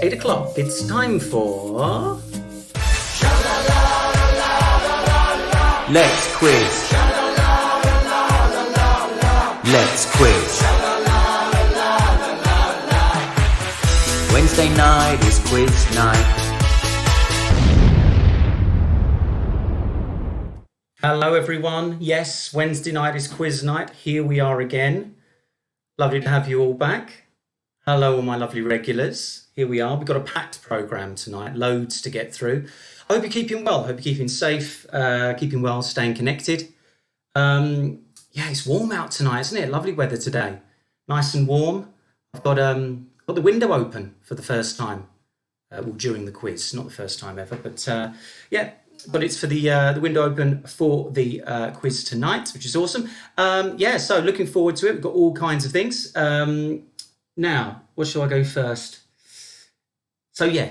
8 o'clock. It's time for... Let's quiz. Let's quiz. Wednesday night is quiz night. Hello everyone. Yes, Wednesday night is quiz night. Here we are again. Lovely to have you all back. Hello all my lovely regulars. Here we are. We've got a packed programme tonight. Loads to get through. I hope you're keeping well. I hope you're keeping safe, keeping well, staying connected. Yeah, it's warm out tonight, isn't it? Lovely weather today. Nice and warm. I've got the window open for the first time. Well, during the quiz. Not the first time ever, but yeah. But it's for the window open for the quiz tonight, which is awesome. Yeah, so looking forward to it. We've got all kinds of things. Now, what shall I go first? So yeah,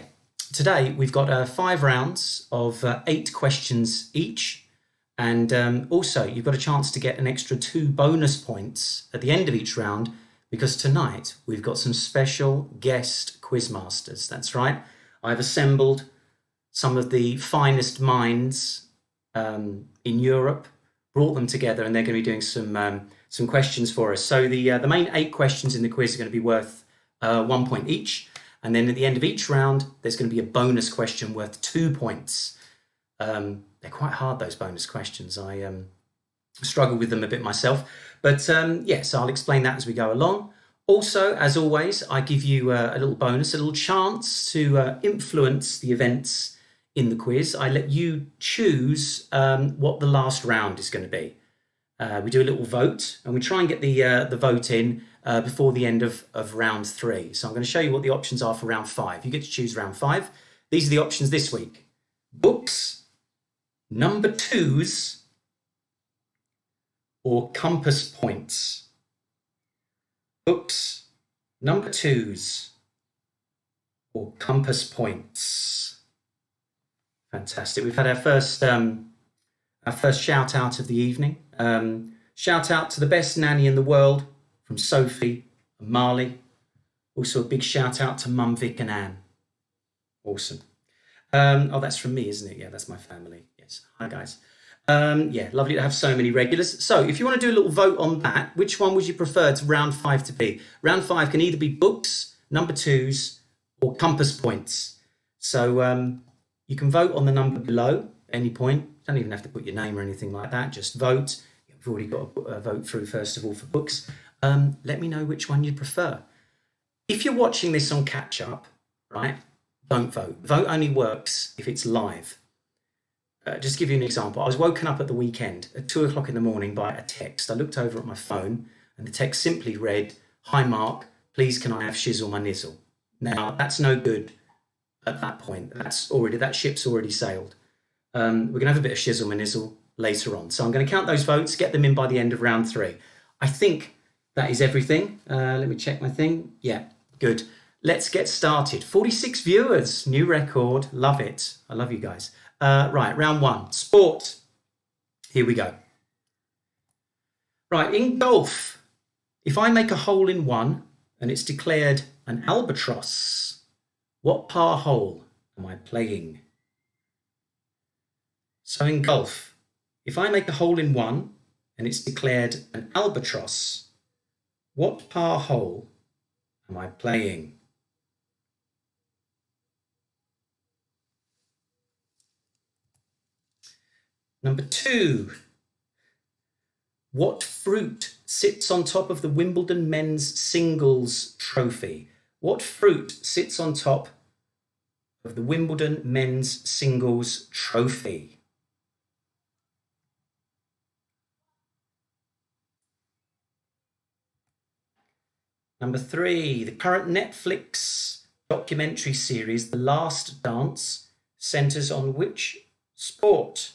today we've got 5 rounds of 8 questions each. And also you've got a chance to get an extra 2 bonus points at the end of each round, because tonight we've got some special guest quizmasters. That's right. I've assembled some of the finest minds in Europe, brought them together, and they're going to be doing some questions for us. So the main 8 questions in the quiz are going to be worth 1 point each. And then at the end of each round, there's going to be a bonus question worth 2 points. They're quite hard, those bonus questions. I struggle with them a bit myself. But yes, I'll explain that as we go along. Also, as always, I give you a little bonus, a little chance to influence the events in the quiz. I let you choose what the last round is going to be. We do a little vote, and we try and get the vote in before the end of round 3. So I'm going to show you what the options are for round 5. You get to choose round 5. These are the options this week: books, number 2s, or compass points. Books, number 2s, or compass points. Fantastic. We've had our first shout out of the evening. Shout out to the best nanny in the world, from Sophie and Marley. Also a big shout out to Mum, Vic and Anne. Awesome. Oh, that's from me, isn't it? Yeah, that's my family. Yes. Hi, guys. Yeah, lovely to have so many regulars. So if you want to do a little vote on that, which one would you prefer to round 5 to be? Round 5 can either be books, number 2s, or compass points. So you can vote on the number below at any point. Don't even have to put your name or anything like that. Just vote. You've already got to put a vote through, first of all, for books. Let me know which one you prefer. If you're watching this on catch up, right, don't vote. Vote only works if it's live. Just to give you an example, I was woken up at the weekend at 2 o'clock in the morning by a text. I looked over at my phone and the text simply read, "Hi Mark, please can I have shizzle my nizzle?" Now, that's no good at that point. That ship's already sailed. We're going to have a bit of shizzle my nizzle later on. So I'm going to count those votes, get them in by the end of round 3. I think that is everything. Let me check my thing. Yeah, good. Let's get started. 46 viewers, new record. Love it. I love you guys. Right, round 1, sport. Here we go. Right, in golf, if I make a hole in 1 and it's declared an albatross, what par hole am I playing? So in golf, if I make a hole in 1 and it's declared an albatross, what par hole am I playing? Number 2, what fruit sits on top of the Wimbledon men's singles trophy? What fruit sits on top of the Wimbledon men's singles trophy? Number 3, the current Netflix documentary series, The Last Dance, centres on which sport?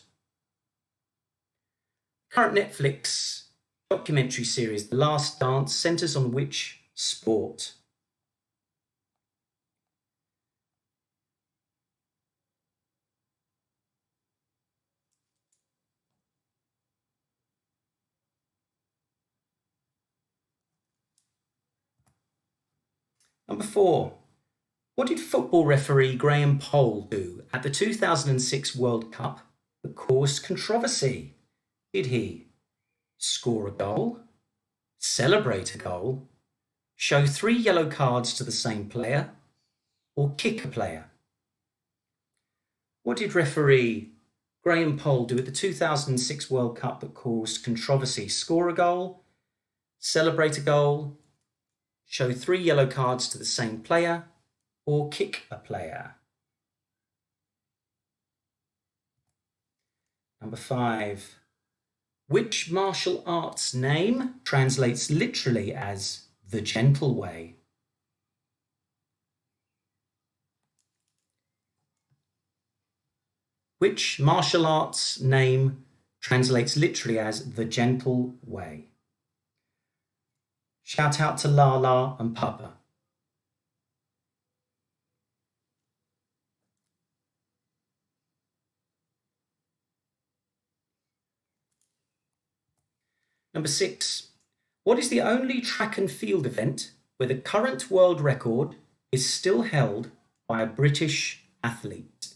Current Netflix documentary series, The Last Dance, centres on which sport? Number 4, What did football referee Graham Poll do at the 2006 World Cup that caused controversy? Did he score a goal, celebrate a goal, show 3 yellow cards to the same player, or kick a player? What did referee Graham Poll do at the 2006 World Cup that caused controversy? Score a goal, celebrate a goal, show 3 yellow cards to the same player, or kick a player? Number 5. Which martial arts name translates literally as the gentle way? Which martial arts name translates literally as the gentle way? Shout out to Lala and Papa. Number 6. What is the only track and field event where the current world record is still held by a British athlete?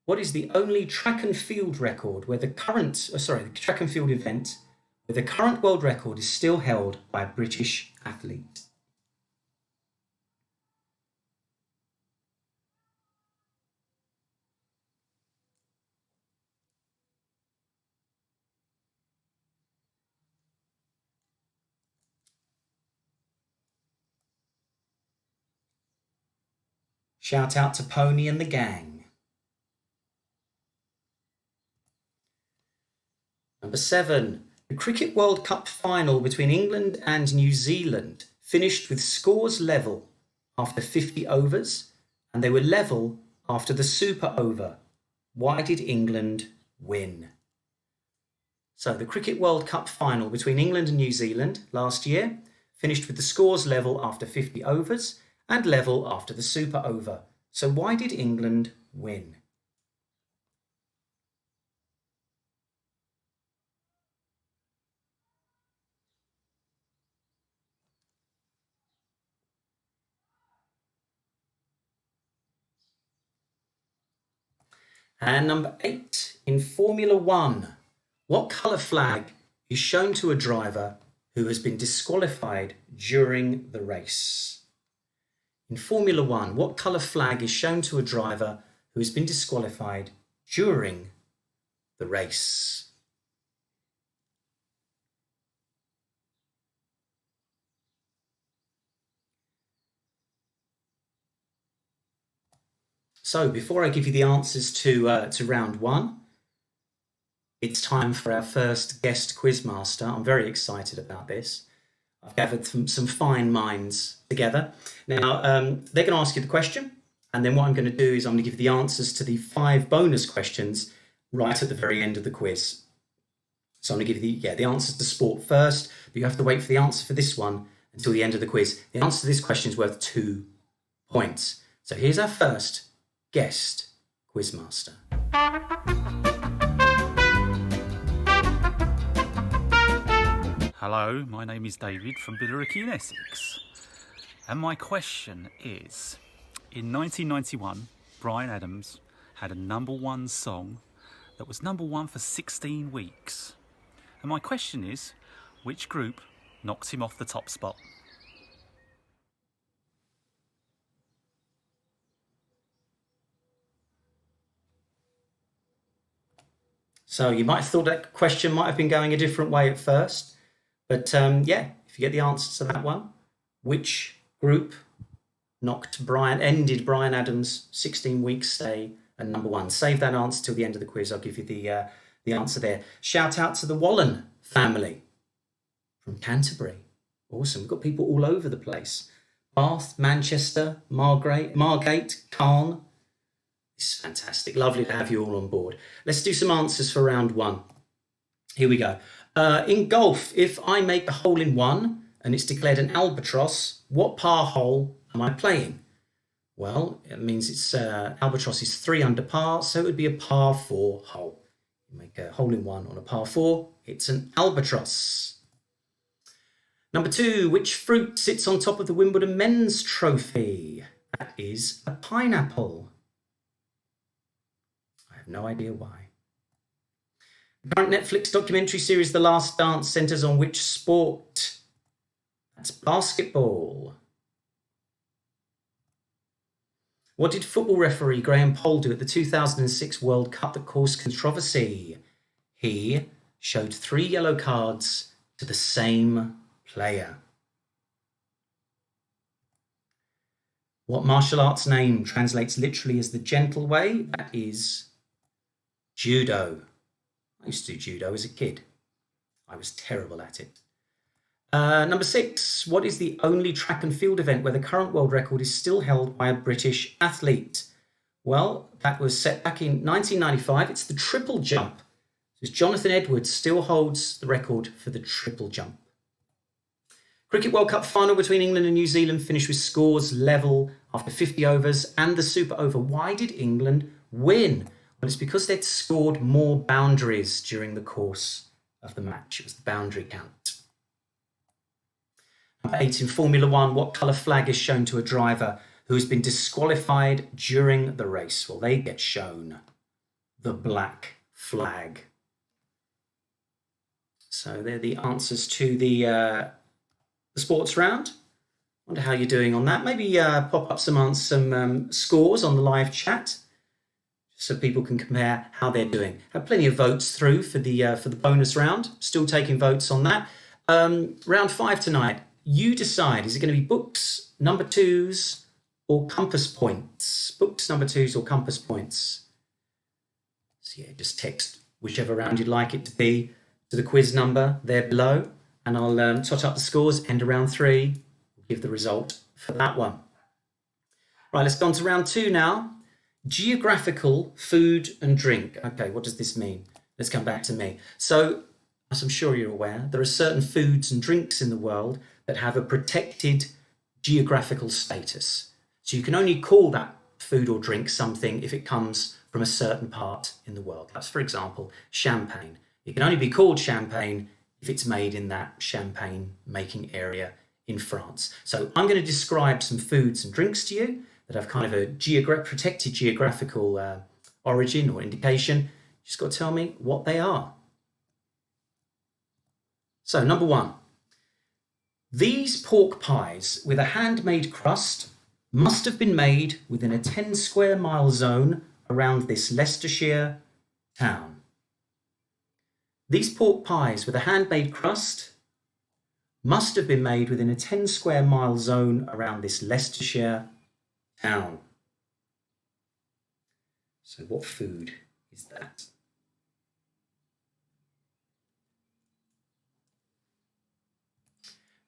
What is the only track and field record where the track and field event where the current world record is still held by a British athlete? Shout out to Pony and the gang. Number 7. The Cricket World Cup final between England and New Zealand finished with scores level after 50 overs, and they were level after the super over. Why did England win? So the Cricket World Cup final between England and New Zealand last year finished with the scores level after 50 overs and level after the super over. So why did England win? And number 8, in Formula 1, what colour flag is shown to a driver who has been disqualified during the race? In Formula 1, what colour flag is shown to a driver who has been disqualified during the race? So before I give you the answers to round 1, it's time for our first guest quizmaster. I'm very excited about this. I've gathered some fine minds together. Now, they're going to ask you the question, and then what I'm going to do is I'm going to give you the answers to the 5 bonus questions right at the very end of the quiz. So I'm going to give you the answers to sport first, but you have to wait for the answer for this one until the end of the quiz. The answer to this question is worth 2 points. So here's our first guest quizmaster. Hello, my name is David from Billericay in Essex, and my question is, in 1991, Bryan Adams had a #1 song that was #1 for 16 weeks, and my question is, which group knocked him off the top spot? So you might have thought that question might have been going a different way at first. But if you get the answer to that one, which group ended Bryan Adams' 16-week stay at #1? Save that answer till the end of the quiz. I'll give you the answer there. Shout out to the Wallen family from Canterbury. Awesome. We've got people all over the place. Bath, Manchester, Margate, Caen. This is fantastic. Lovely to have you all on board. Let's do some answers for round 1. Here we go. In golf, if I make a hole in 1 and it's declared an albatross, what par hole am I playing? Well, it means it's albatross is 3 under par, so it would be a par 4 hole. You make a hole in 1 on a par 4, it's an albatross. Number 2, which fruit sits on top of the Wimbledon men's trophy? That is a pineapple. I have no idea why. The current Netflix documentary series The Last Dance centres on which sport? That's basketball. What did football referee Graham Poll do at the 2006 World Cup that caused controversy? He showed 3 yellow cards to the same player. What martial arts name translates literally as the gentle way? That is judo. I used to do judo as a kid. I was terrible at it. Number 6, what is the only track and field event where the current world record is still held by a British athlete? Well, that was set back in 1995. It's the triple jump. Jonathan Edwards still holds the record for the triple jump. Cricket World Cup final between England and New Zealand finished with scores level after 50 overs and the super over. Why did England win? Well, it's because they'd scored more boundaries during the course of the match. It was the boundary count. Number 8, in Formula One, what colour flag is shown to a driver who has been disqualified during the race? Well, they get shown the black flag. So they're the answers to the sports round. Wonder how you're doing on that. Maybe pop up some scores on the live chat so people can compare how they're doing. Have plenty of votes through for the bonus round. Still taking votes on that. Round 5 tonight. You decide. Is it going to be books, number 2s, or compass points? Books, number 2s, or compass points. So yeah, just text whichever round you'd like it to be to the quiz number there below, and I'll tot up the scores, end of round 3, give the result for that one. Right, let's go on to round 2 now. Geographical food and drink. Okay, what does this mean? Let's come back to me. So, as I'm sure you're aware, there are certain foods and drinks in the world that have a protected geographical status. So you can only call that food or drink something if it comes from a certain part in the world. That's, for example, champagne. It can only be called champagne if it's made in that champagne making area in France. So I'm going to describe some foods and drinks to you that have kind of a protected geographical origin or indication. You just got to tell me what they are. So number 1, these pork pies with a handmade crust must have been made within a 10 square mile zone around this Leicestershire town. These pork pies with a handmade crust must have been made within a 10 square mile zone around this Leicestershire town. So what food is that?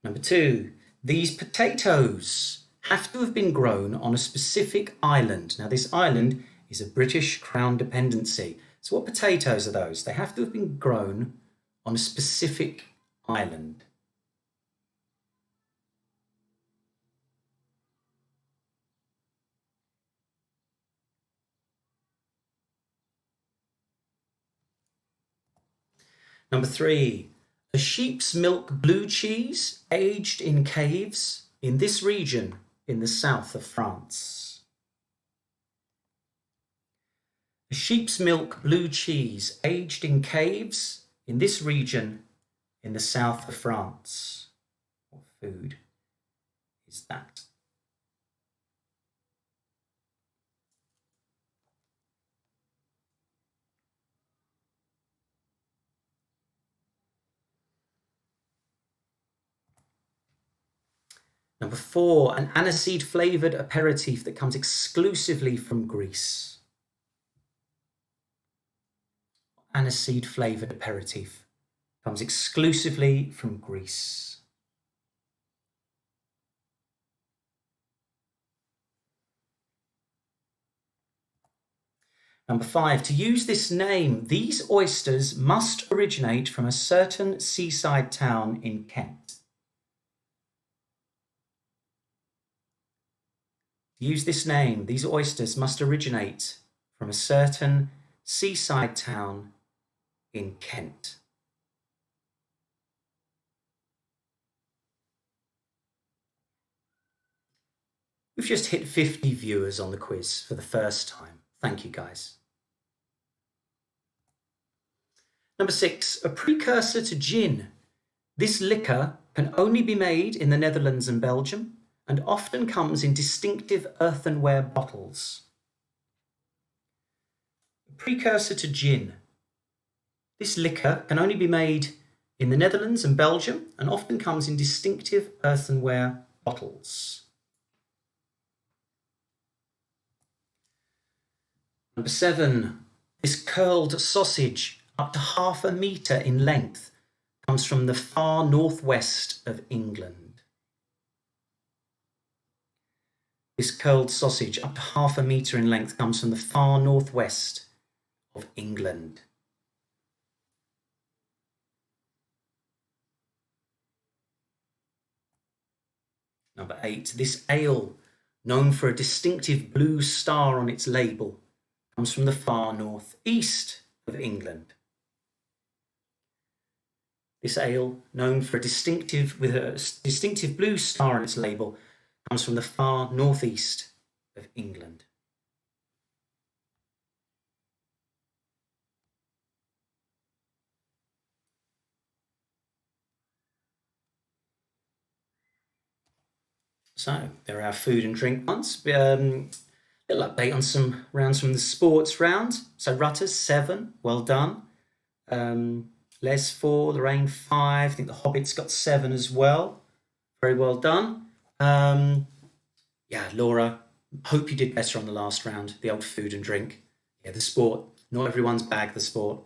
Number 2, these potatoes have to have been grown on a specific island. Now this island is a British Crown dependency. So what potatoes are those? They have to have been grown on a specific island. Number 3, a sheep's milk blue cheese aged in caves in this region in the south of France. A sheep's milk blue cheese aged in caves in this region in the south of France. What food is that? Number 4, an aniseed flavoured aperitif that comes exclusively from Greece. Aniseed flavoured aperitif comes exclusively from Greece. Number 5, to use this name, these oysters must originate from a certain seaside town in Kent. To use this name, these oysters must originate from a certain seaside town in Kent. We've just hit 50 viewers on the quiz for the first time. Thank you, guys. Number 6, a precursor to gin. This liquor can only be made in the Netherlands and Belgium and often comes in distinctive earthenware bottles. A precursor to gin. This liquor can only be made in the Netherlands and Belgium and often comes in distinctive earthenware bottles. Number 7, this curled sausage, up to 1/2 metre in length, comes from the far northwest of England. This curled sausage, up to 1/2 metre in length, comes from the far northwest of England. Number 8, this ale, known for a distinctive blue star on its label, comes from the far northeast of England. This ale, known for a distinctive blue star on its label, comes from the far northeast of England. So there are our food and drink ones. Little update on some rounds from the sports round. So Rutters 7, well done. Les 4, Lorraine 5. I think the Hobbit's got 7 as well. Very well done. Yeah, Laura, hope you did better on the last round, the old food and drink. Yeah, the sport. Not everyone's bag, the sport.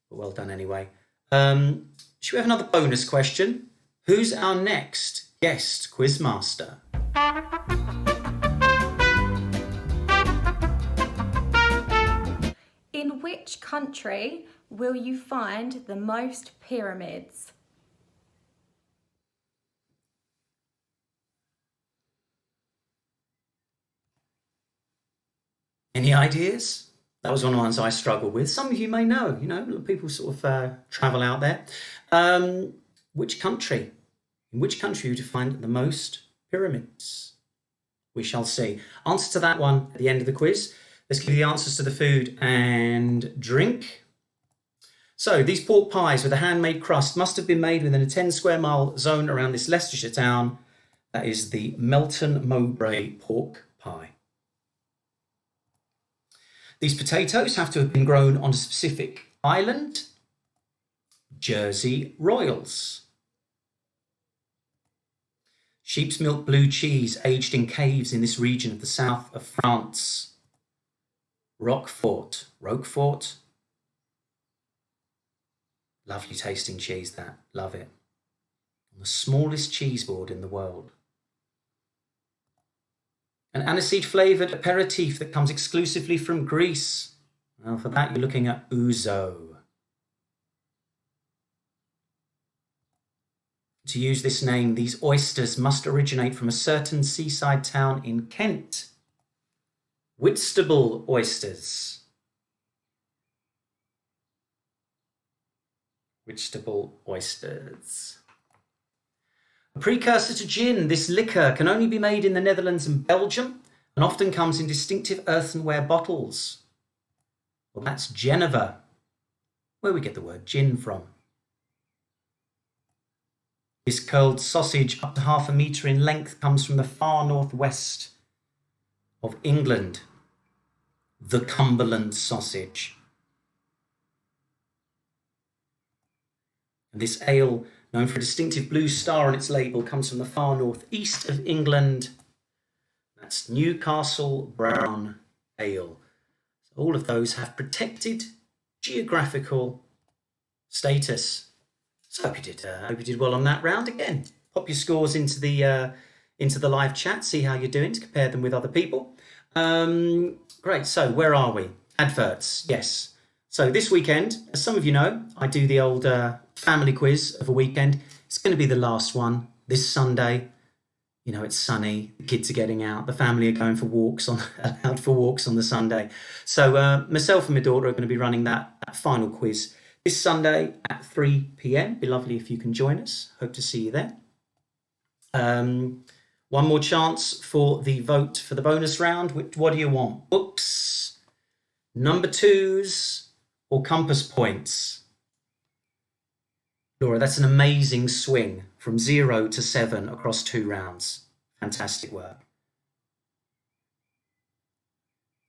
But well done anyway. Should we have another bonus question? Who's our next guest quizmaster? In which country will you find the most pyramids? Any ideas? That was one of the ones I struggled with. Some of you may know, people sort of travel out there. Which country? In which country would you find the most pyramids? We shall see. Answer to that one at the end of the quiz. Let's give you the answers to the food and drink. So these pork pies with a handmade crust must have been made within a 10 square mile zone around this Leicestershire town. That is the Melton Mowbray pork pie. These potatoes have to have been grown on a specific island. Jersey Royals. Sheep's milk blue cheese aged in caves in this region of the south of France. Roquefort. Lovely tasting cheese, that. Love it. On the smallest cheese board in the world. An aniseed flavoured aperitif that comes exclusively from Greece. Well, for that, you're looking at ouzo. To use this name, these oysters must originate from a certain seaside town in Kent. Whitstable oysters. Whitstable oysters. A precursor to gin, this liquor can only be made in the Netherlands and Belgium and often comes in distinctive earthenware bottles. Well, that's Geneva, where we get the word gin from. This curled sausage, up to 1/2 metre in length, comes from the far northwest of England. The Cumberland sausage. And this ale, known for a distinctive blue star on its label, comes from the far northeast of England. That's Newcastle Brown Ale. So all of those have protected geographical status. So hope you did well on that round. Again, pop your scores into the live chat, see how you're doing to compare them with other people. Great. So where are we? Adverts. Yes. So this weekend, as some of you know, I do the old family quiz of a weekend. It's going to be the last one this Sunday. You know, it's sunny, the kids are getting out, the family are going for walks allowed for walks on the Sunday. So myself and my daughter are going to be running that final quiz this Sunday at 3 p.m. Be lovely if you can join us. Hope to see you there. One One more chance for the vote for the bonus round. What do you want? Books, number twos, or compass points? Laura, that's an amazing swing from 0 to 7 across 2 rounds. Fantastic work.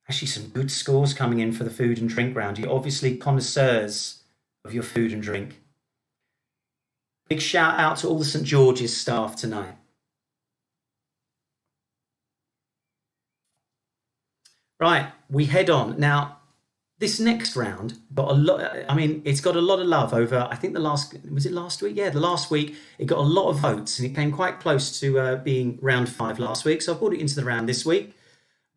Actually, some good scores coming in for the food and drink round. You're obviously connoisseurs of your food and drink. Big shout out to all the St George's staff tonight. Right, we head on. Now, this next round got a lot, I mean, it's got a lot of love over, I think was it last week? Yeah, the last week, it got a lot of votes and it came quite close to being round 5 last week. So I brought it into the round this week.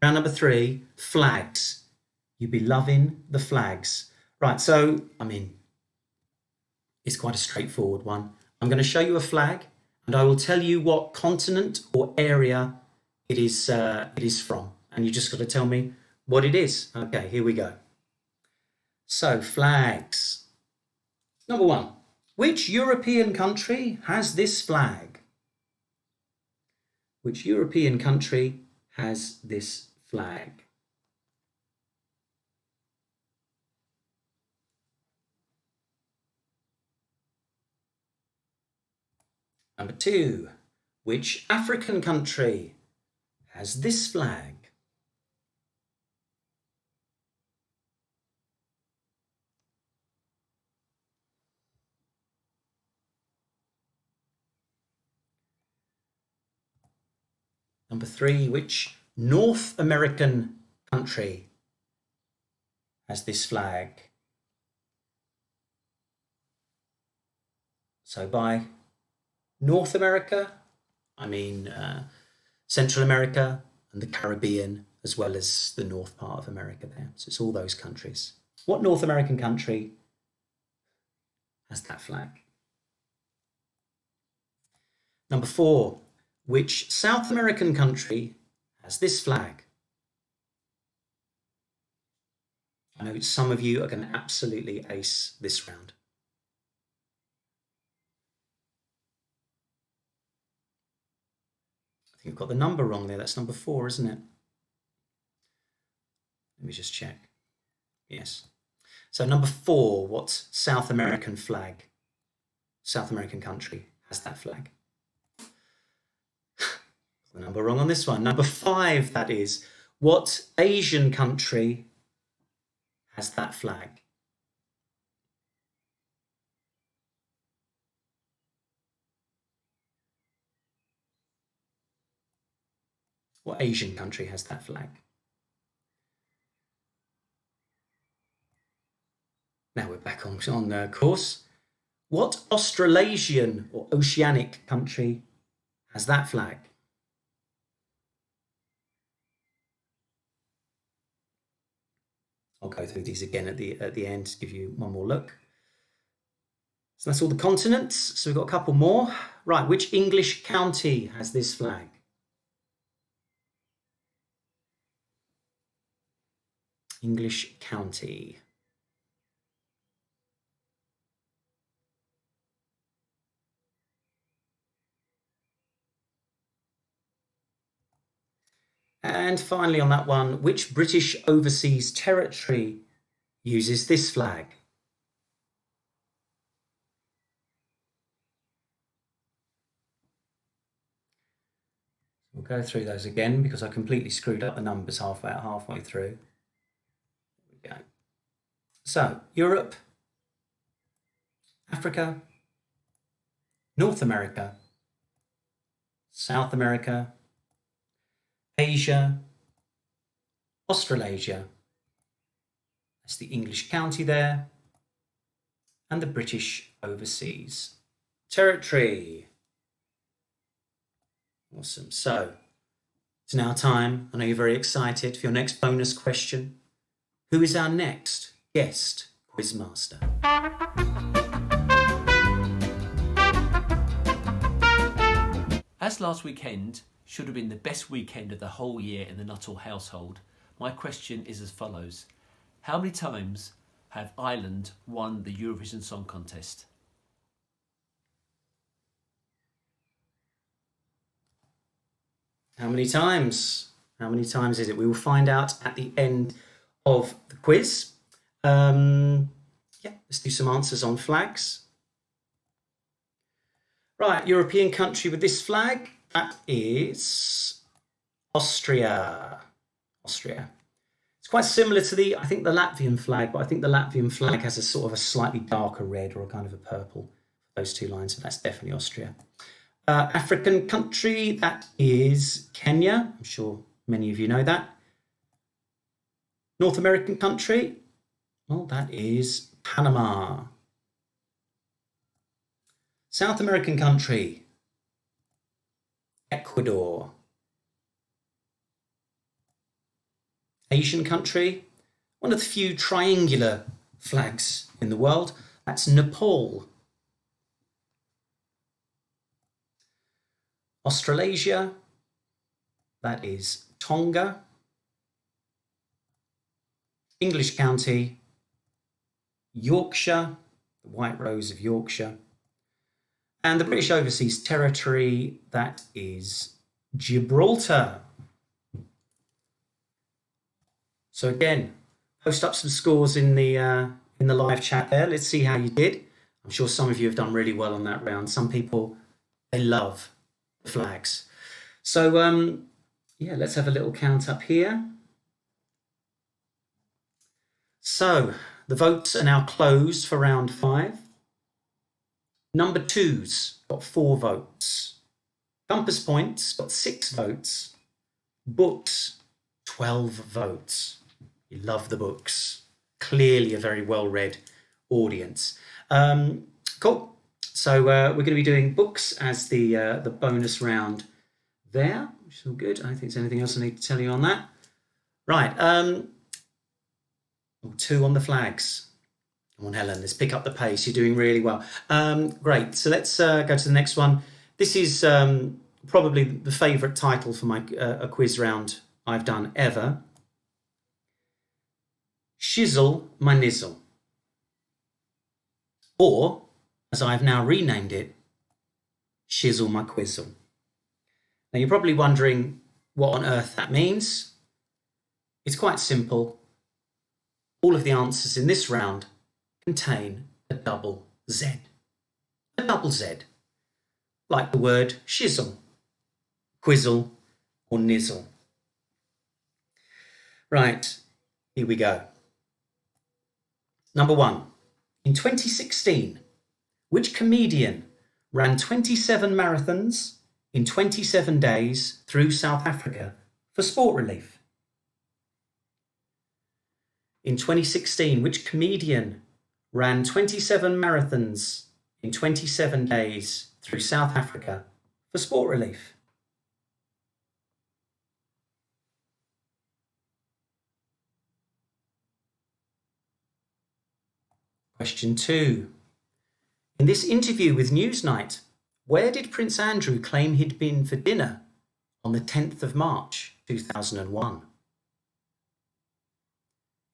Round number 3, flags. You'd be loving the flags. Right, so, I mean, it's quite a straightforward one. I'm going to show you a flag and I will tell you what continent or area it is from. And you just got to tell me what it is. Okay, here we go. So, flags. Number 1. Which European country has this flag? Which European country has this flag? Number 2. Which African country has this flag? Number 3, which North American country has this flag? So by North America, I mean Central America and the Caribbean, as well as the north part of America there. So it's all those countries. What North American country has that flag? Number 4, which South American country has this flag? I know some of you are going to absolutely ace this round. I think you've got the number wrong there. That's number 4, isn't it? Let me just check. Yes. So number 4, what South American flag, South American country has that flag? The number wrong on this one. Number 5, that is. What Asian country has that flag? What Asian country has that flag? Now we're back on course. What Australasian or oceanic country has that flag? I'll go through these again at the end to give you one more look. So that's all the continents. So we've got a couple more. Right, which English county has this flag? English county. And finally on that one, which British overseas territory uses this flag? We'll go through those again because I completely screwed up the numbers halfway through. There we go. So, Europe, Africa, North America, South America, Asia, Australasia, that's the English county there, and the British overseas territory. Awesome. So it's now time. I know you're very excited for your next bonus question. Who is our next guest quizmaster? As last weekend should have been the best weekend of the whole year in the Nuttall household, my question is as follows. How many times have Ireland won the Eurovision Song Contest? How many times? How many times is it? We will find out at the end of the quiz. Yeah, let's do some answers on flags. Right, European country with this flag, that is Austria. Austria. It's quite similar to I think the Latvian flag, but I think the Latvian flag has a sort of a slightly darker red or a kind of a purple, those two lines, so that's definitely Austria. African country, that is Kenya. I'm sure many of you know that. North American country, well, that is Panama. South American country, Ecuador. Asian country, one of the few triangular flags in the world, that's Nepal. Australasia, that is Tonga. English county, Yorkshire, the White Rose of Yorkshire. And the British Overseas Territory, that is Gibraltar. So again, post up some scores in the live chat there. Let's see how you did. I'm sure some of you have done really well on that round. Some people, they love the flags. So yeah, let's have a little count up here. So the votes are now closed for round 5. Number 2's got 4 votes. Compass Point's got 6 votes. Books, 12 votes. You love the books. Clearly a very well-read audience. Cool. So we're going to be doing books as the bonus round there, which is all good. I don't think there's anything else I need to tell you on that. Right. 2 on the flags. Come on, Helen, let's pick up the pace. You're doing really well. Great. So let's go to the next one. This is probably the favourite title for my a quiz round I've done ever. Shizzle my nizzle. Or, as I've now renamed it, Shizzle my quizzle. Now you're probably wondering what on earth that means. It's quite simple. All of the answers in this round contain a double Z. A double Z. Like the word shizzle, quizzle, or nizzle. Right, here we go. Number 1. In 2016, which comedian ran 27 marathons in 27 days through South Africa for sport relief? In 2016, which comedian ran 27 marathons in 27 days through South Africa for sport relief? Question 2. In this interview with Newsnight, where did Prince Andrew claim he'd been for dinner on the 10th of March 2001?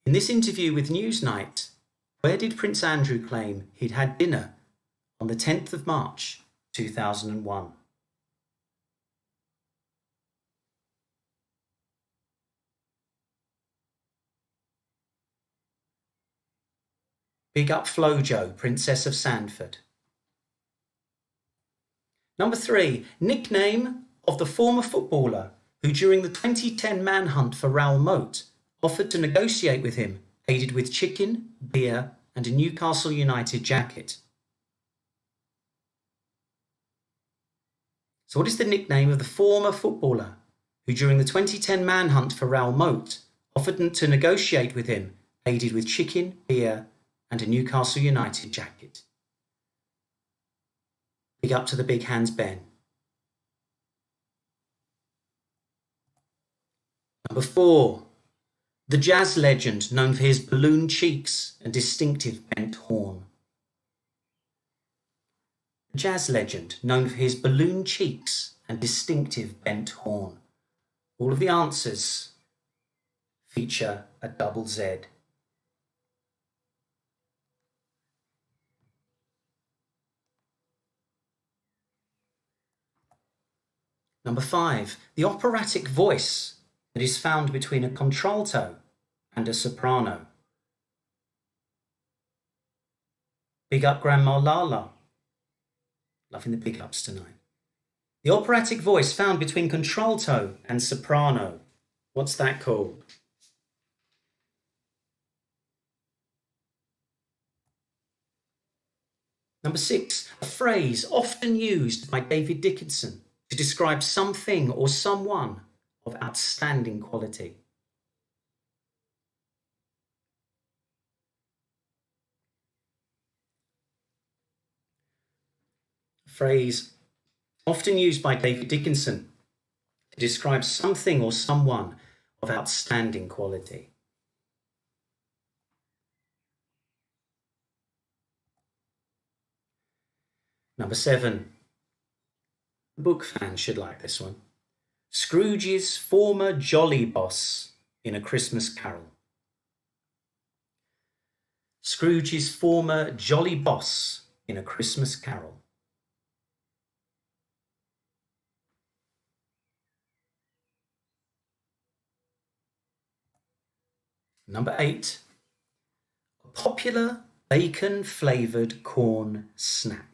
In this interview with Newsnight, where did Prince Andrew claim he'd had dinner on the 10th of March 2001? Big up Flojo, Princess of Sandford. Number 3, nickname of the former footballer who during the 2010 manhunt for Raoul Moat offered to negotiate with him, aided with chicken, beer and a Newcastle United jacket. So what is the nickname of the former footballer who during the 2010 manhunt for Raoul Moat offered to negotiate with him, aided with chicken, beer and a Newcastle United jacket? Big up to the big hands, Ben. Number 4, the jazz legend known for his balloon cheeks and distinctive bent horn. The jazz legend known for his balloon cheeks and distinctive bent horn. All of the answers feature a double Z. Number 5, the operatic voice that is found between a contralto and a soprano. Big up Grandma Lala. Loving the big ups tonight. The operatic voice found between contralto and soprano. What's that called? Number 6, a phrase often used by David Dickinson to describe something or someone of outstanding quality. A phrase often used by David Dickinson to describe something or someone of outstanding quality. Number 7, book fans should like this one. Scrooge's former jolly boss in A Christmas Carol. Scrooge's former jolly boss in A Christmas Carol. Number 8, a popular bacon-flavoured corn snack.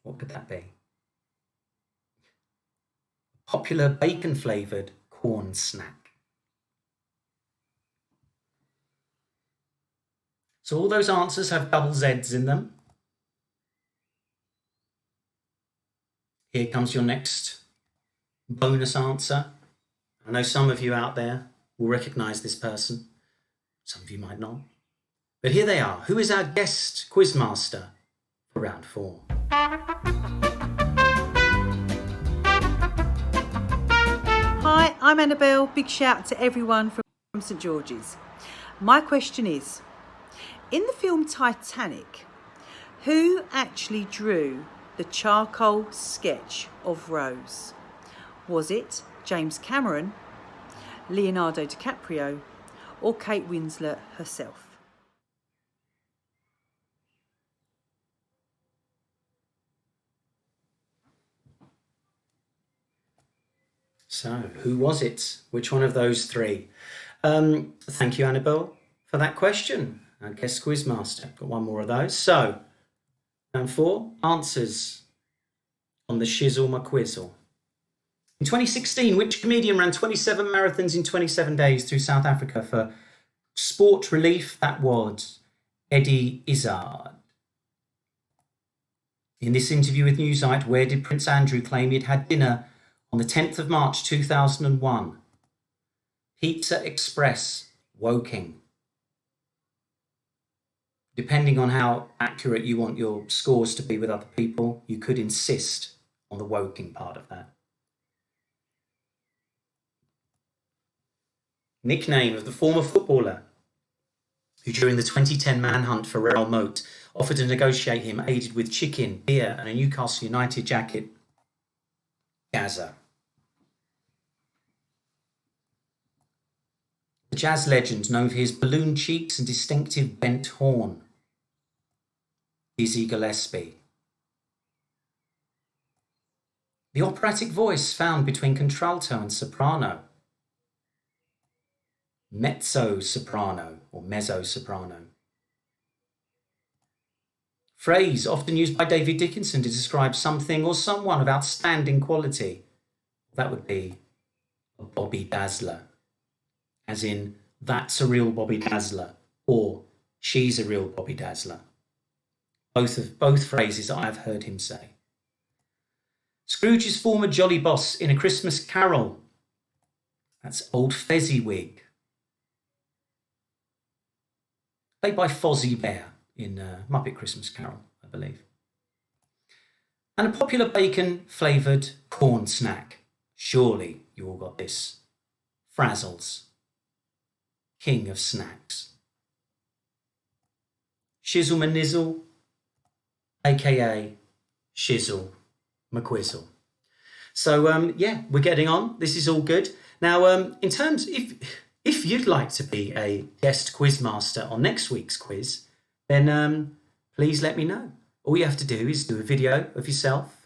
What could that be? Popular bacon-flavoured corn snack. So all those answers have double Zs in them. Here comes your next bonus answer. I know some of you out there will recognise this person. Some of you might not. But here they are. Who is our guest quizmaster for round 4? Hi, I'm Annabelle. Big shout to everyone from St George's. My question is, in the film Titanic, who actually drew the charcoal sketch of Rose? Was it James Cameron, Leonardo DiCaprio, or Kate Winslet herself? So, who was it? Which one of those 3? Thank you, Annabelle, for that question. Our guest quizmaster. Got one more of those. So, round 4, answers on the Shizzle McQuizzle. In 2016, which comedian ran 27 marathons in 27 days through South Africa for sport relief? That was Eddie Izzard. In this interview with Newsite, where did Prince Andrew claim he'd had dinner on the 10th of March 2001? Pizza Express, Woking. Depending on how accurate you want your scores to be with other people, you could insist on the Woking part of that. Nickname of the former footballer who during the 2010 manhunt for Raoul Moat offered to negotiate him, aided with chicken, beer and a Newcastle United jacket. Gaza. The jazz legend known for his balloon cheeks and distinctive bent horn. Dizzy Gillespie. The operatic voice found between contralto and soprano. Mezzo-soprano or mezzo-soprano. Phrase often used by David Dickinson to describe something or someone of outstanding quality. That would be a Bobby Dazzler. As in, that's a real Bobby Dazzler, or she's a real Bobby Dazzler. Both phrases I have heard him say. Scrooge's former jolly boss in A Christmas Carol. That's Old Fezziwig. Played by Fozzie Bear in Muppet Christmas Carol, I believe. And a popular bacon-flavoured corn snack. Surely you all got this. Frazzles. King of snacks. Shizzle Manizzle, aka Shizzle McQuizzle. So yeah, we're getting on. This is all good. Now, in terms, if you'd like to be a guest quizmaster on next week's quiz, then please let me know. All you have to do is do a video of yourself,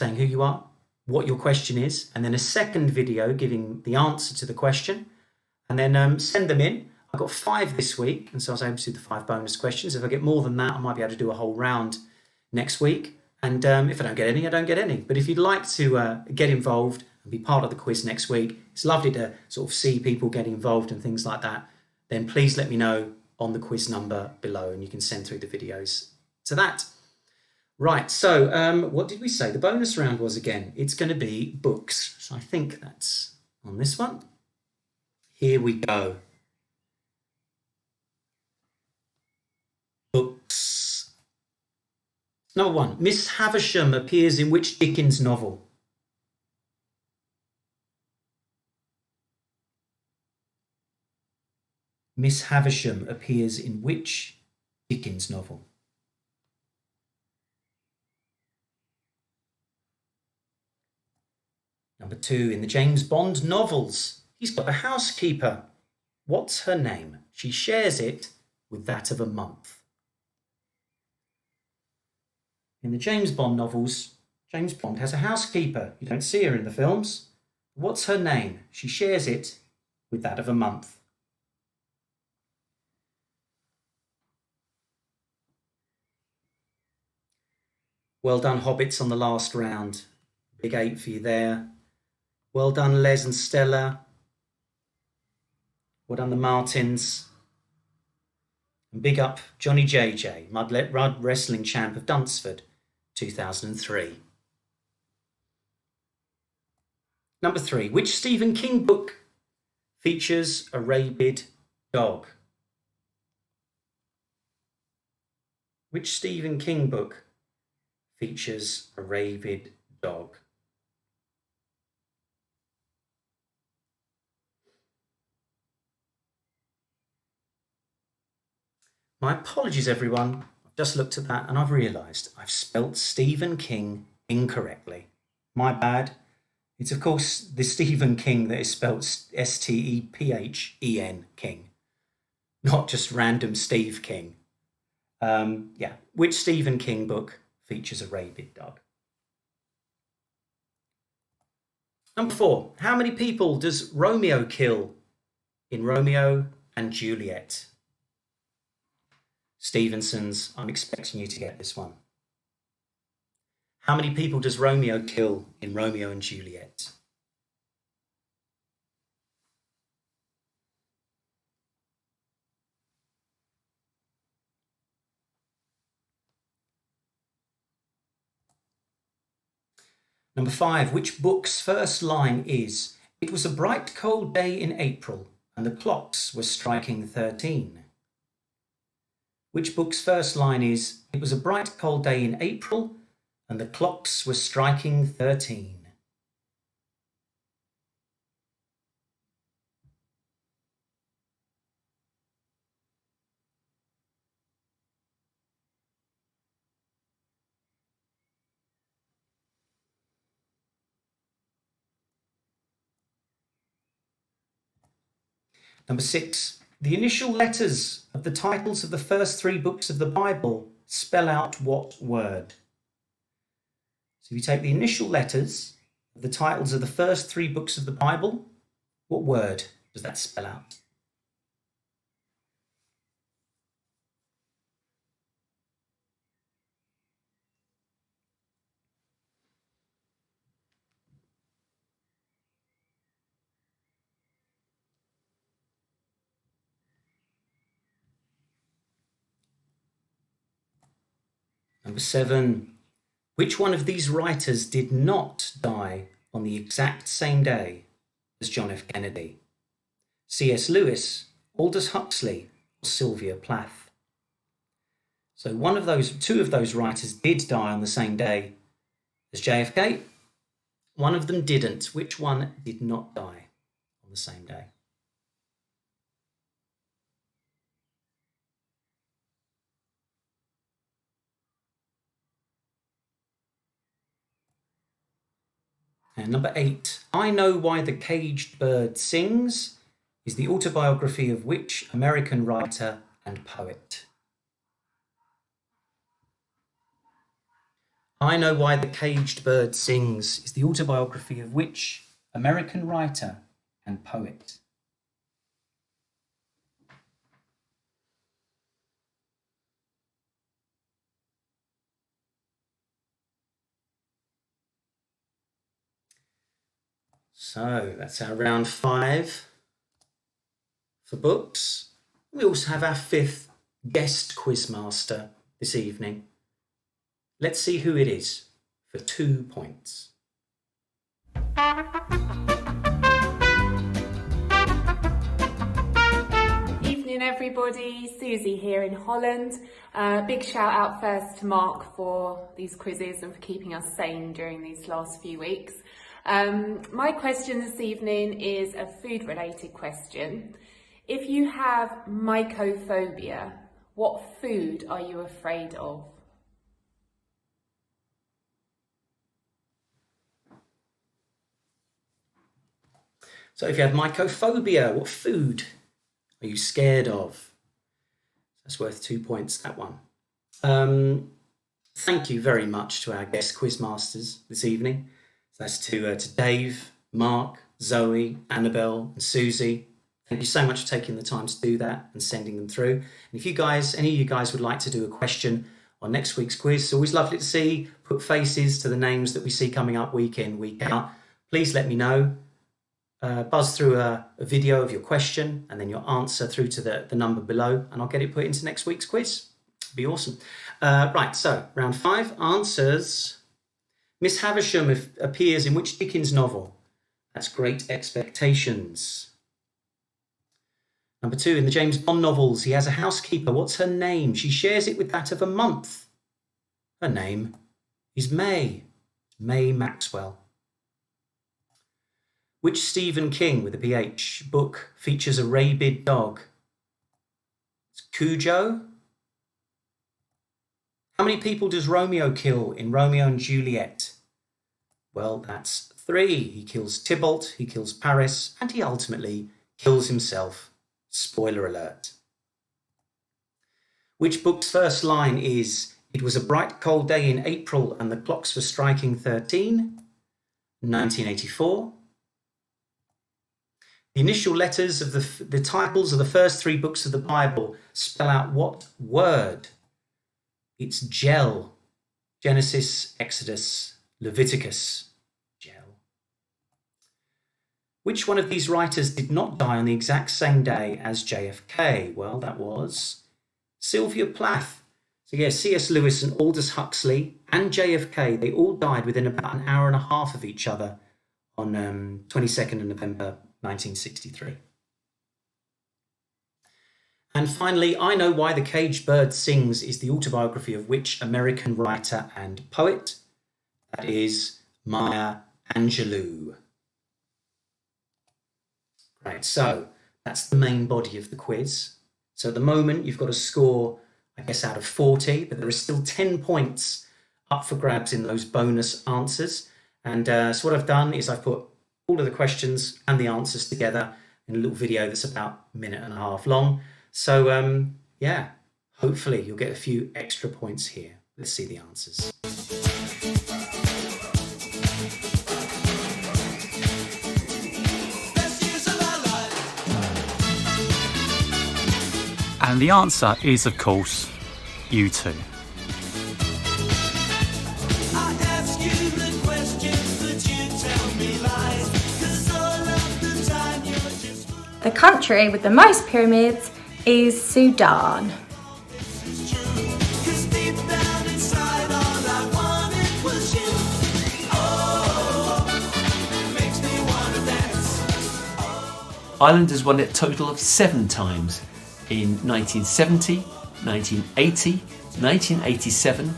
saying who you are, what your question is, and then a second video giving the answer to the question, and then send them in. I got 5 this week, and so I was able to do the 5 bonus questions. If I get more than that, I might be able to do a whole round next week. And if I don't get any, I don't get any. But if you'd like to get involved and be part of the quiz next week, it's lovely to sort of see people get involved and things like that, then please let me know on the quiz number below, and you can send through the videos to that. Right, so what did we say the bonus round was again? It's going to be books. So I think that's on this one. Here we go. Books. Number 1. Miss Havisham appears in which Dickens novel? Miss Havisham appears in which Dickens novel? Number 2. In the James Bond novels, he's got a housekeeper. What's her name? She shares it with that of a month. In the James Bond novels, James Bond has a housekeeper. You don't see her in the films. What's her name? She shares it with that of a month. Well done, Hobbits, on the last round. Big 8 for you there. Well done, Les and Stella. Well done, the Martins. And big up Johnny JJ, Mud Wrestling Champ of Dunsford, 2003. Number 3. Which Stephen King book features a rabid dog? Which Stephen King book features a rabid dog? My apologies, everyone. I've just looked at that and I've realised I've spelt Stephen King incorrectly. My bad. It's, of course, the Stephen King that is spelt Stephen King, not just random Steve King. Yeah, which Stephen King book features a rabid dog? Number 4. How many people does Romeo kill in Romeo and Juliet? Stevenson's, I'm expecting you to get this one. How many people does Romeo kill in Romeo and Juliet? Number 5. Which book's first line is, "It was a bright cold day in April and the clocks were striking 13"? Which book's first line is, "It was a bright cold day in April and the clocks were striking 13"? Number 6. The initial letters of the titles of the first 3 books of the Bible spell out what word? So if you take the initial letters of the titles of the first 3 books of the Bible, what word does that spell out? Number 7. Which one of these writers did not die on the exact same day as John F. Kennedy? C.S. Lewis, Aldous Huxley, or Sylvia Plath? So 2 of those writers did die on the same day as JFK. One of them didn't. Which one did not die on the same day? And number 8, I Know Why the Caged Bird Sings is the autobiography of which American writer and poet? I Know Why the Caged Bird Sings is the autobiography of which American writer and poet? So that's our round 5 for books. We also have our 5th guest quizmaster this evening. Let's see who it is for 2 points. Evening everybody, Susie here in Holland. Big shout out first to Marc for these quizzes and for keeping us sane during these last few weeks. My question this evening is a food related question. If you have mycophobia, what food are you afraid of? So if you have mycophobia, what food are you scared of? That's worth 2 points, that one. Thank you very much to our guest quizmasters this evening. So that's to Dave, Mark, Zoe, Annabelle and Susie. Thank you so much for taking the time to do that and sending them through. And if you guys, any of you guys would like to do a question on next week's quiz, it's always lovely to see, put faces to the names that we see coming up week in, week out. Please let me know. Buzz through a video of your question and then your answer through to the number below, and I'll get it put into next week's quiz. It'd be awesome. Right, so round 5 answers. Miss Havisham appears in which Dickens novel? That's Great Expectations. Number 2, in the James Bond novels, he has a housekeeper. What's her name? She shares it with that of a month. Her name is May. May Maxwell. Which Stephen King, with a PH, book features a rabid dog? It's Cujo. How many people does Romeo kill in Romeo and Juliet? Well, that's 3. He kills Tybalt, he kills Paris, and he ultimately kills himself. Spoiler alert. Which book's first line is, "It was a bright cold day in April and the clocks were striking 13"? 1984. The initial letters of the titles of the first 3 books of the Bible spell out what word? It's gel. Genesis, Exodus, Leviticus. Gel. Which one of these writers did not die on the exact same day as JFK? Well, that was Sylvia Plath. So yeah, C.S. Lewis and Aldous Huxley and JFK, they all died within about an hour and a half of each other on 22nd of November 1963. And finally, I Know Why the Caged Bird Sings is the autobiography of which American writer and poet? That is Maya Angelou. Right, so that's the main body of the quiz. So at the moment, you've got a score, I guess, out of 40, but there are still 10 points up for grabs in those bonus answers. And so what I've done is I've put all of the questions and the answers together in a little video that's about a minute and a half long. So, yeah, hopefully you'll get a few extra points here. Let's see the answers. And the answer is, of course, U2. The country with the most pyramids is Sudan. Ireland has won it a total of 7 times in 1970, 1980, 1987,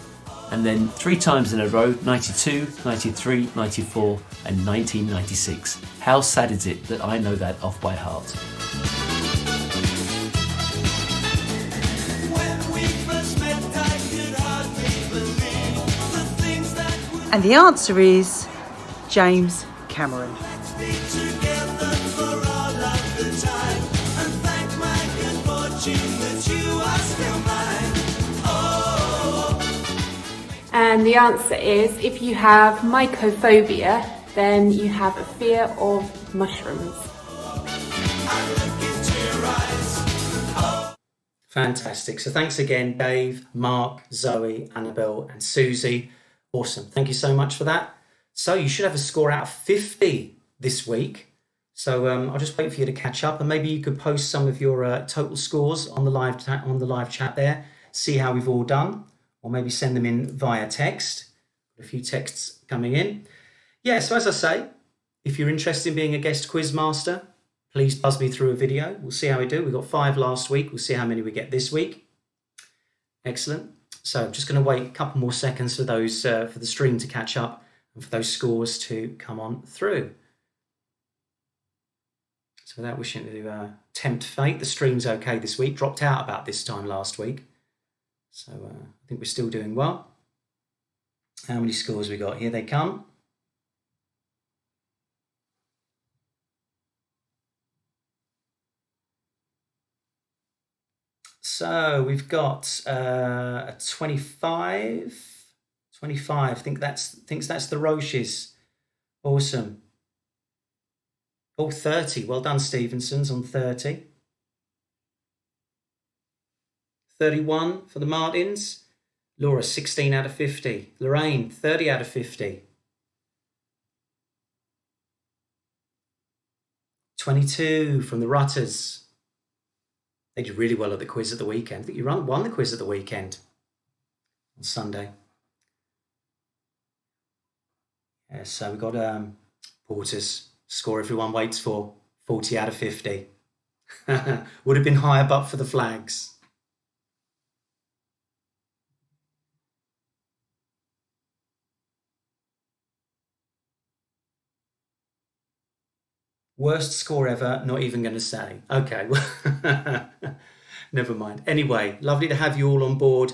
and then 3 times in a row, 92, 93, 94 and 1996. How sad is it that I know that off by heart? And the answer is James Cameron. And the answer is, if you have mycophobia, then you have a fear of mushrooms. Fantastic. So thanks again, Dave, Mark, Zoe, Annabelle and Susie. Awesome. Thank you so much for that. So you should have a score out of 50 this week. So I'll just wait for you to catch up, and maybe you could post some of your total scores on the live chat there. See how we've all done, or maybe send them in via text. A few texts coming in. Yeah. So as I say, if you're interested in being a guest quizmaster, please buzz me through a video. We'll see how we do. We got 5 last week. We'll see how many we get this week. Excellent. So I'm just going to wait a couple more seconds for those for the stream to catch up and for those scores to come on through. So without wishing to tempt fate, the stream's okay this week. Dropped out about this time last week. So I think we're still doing well. How many scores we got? Here they come. So we've got a 25. Thinks that's the Roches. Awesome. Oh, 30. Well done, Stevenson's on 30. 31 for the Martins. Laura, 16 out of 50. Lorraine, 30 out of 50. 22 from the Rutters. They did really well at the quiz at the weekend. I think you won the quiz at the weekend on Sunday. Yeah, so we've got Porter's score everyone waits for, 40 out of 50. Would have been higher but for the flags. Worst score ever, not even going to say. Okay, well, never mind. Anyway, lovely to have you all on board.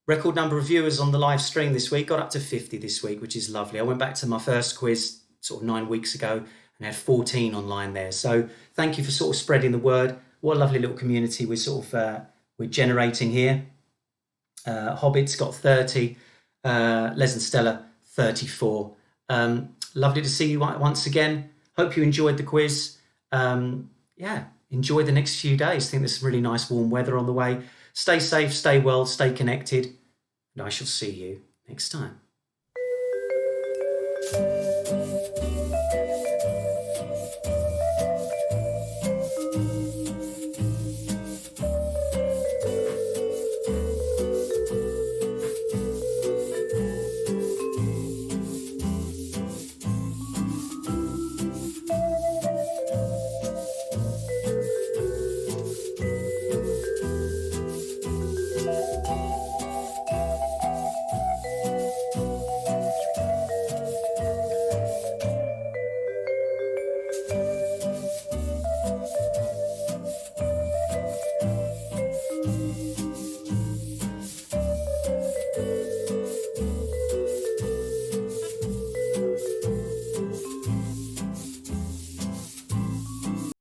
Record number of viewers on the live stream this week, got up to 50 this week, which is lovely. I went back to my first quiz sort of 9 weeks ago and had 14 online there. So thank you for sort of spreading the word. What a lovely little community we're generating here. Hobbit's got 30, Les and Stella 34. Lovely to see you once again. Hope you enjoyed the quiz. Enjoy the next few days. I think there's some really nice warm weather on the way. Stay safe, stay well, stay connected, and I shall see you next time.